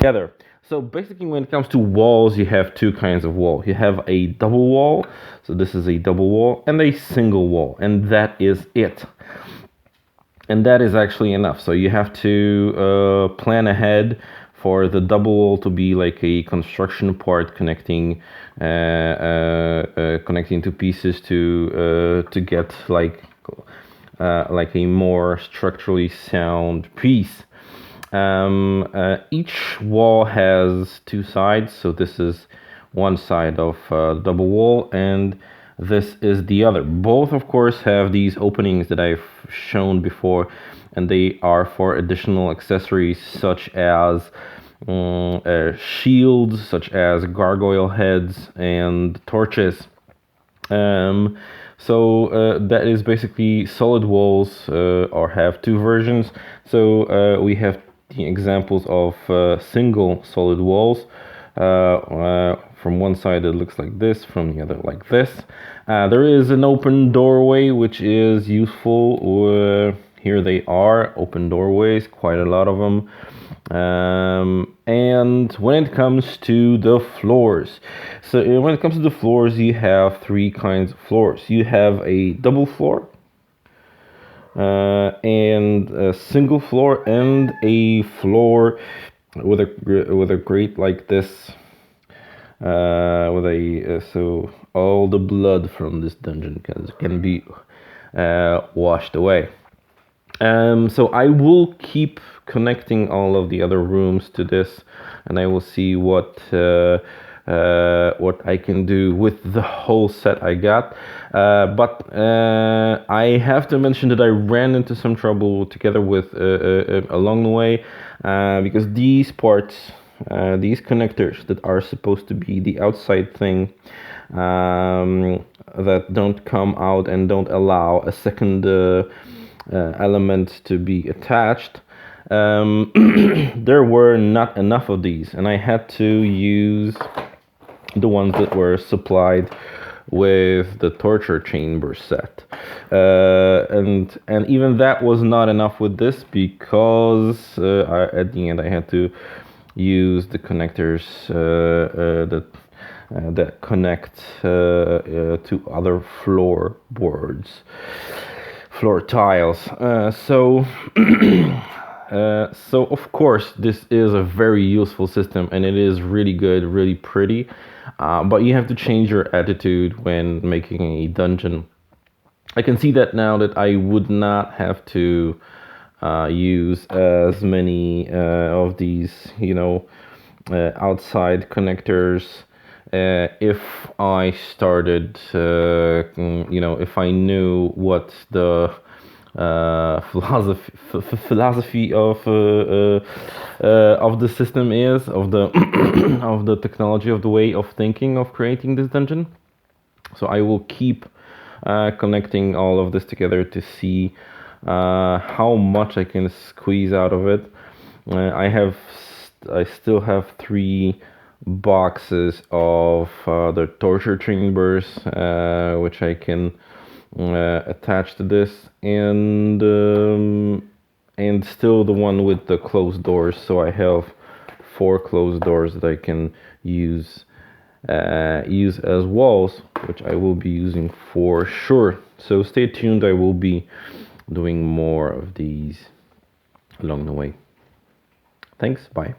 together. So basically, when it comes to walls, you have two kinds of wall. You have a double wall, so this is a double wall, and a single wall, and that is it. And that is actually enough. So you have to plan ahead for the double wall to be like a construction part connecting connecting two pieces to get like a more structurally sound piece. Each wall has two sides, so this is one side of the double wall, and this is the other. Both, of course, have these openings that I've shown before, and they are for additional accessories such as shields, such as gargoyle heads and torches. So that is basically solid walls, or have two versions. So we have the examples of single solid walls. From one side it looks like this, from the other like this. There is an open doorway, which is useful. Here they are, open doorways, quite a lot of them. And when it comes to the floors, so when it comes to the floors, you have three kinds of floors. You have a double floor, and a single floor, and a floor with a grate like this, with a so all the blood from this dungeon can be washed away. So I will keep connecting all of the other rooms to this, and I will see what I can do with the whole set I got. But I have to mention that I ran into some trouble together with along the way, because these parts, these connectors that are supposed to be the outside thing, that don't come out and don't allow a second element to be attached, there were not enough of these, and I had to use the ones that were supplied with the torture chamber set, and even that was not enough with this, because at the end I had to use the connectors that connect to other floorboards, floor tiles. So of course this is a very useful system, and it is really good, really pretty, but you have to change your attitude when making a dungeon. I can see that now that I would not have to use as many of these, outside connectors, if I started, if I knew what the philosophy of the system is, of the of the technology, of the way of thinking of creating this dungeon. So I will keep connecting all of this together to see how much I can squeeze out of it. I still have 3 boxes of the torture chambers, which I can attach to this, and still the one with the closed doors. So I have 4 closed doors that I can use as walls, which I will be using for sure. So stay tuned, I will be doing more of these along the way. Thanks, bye.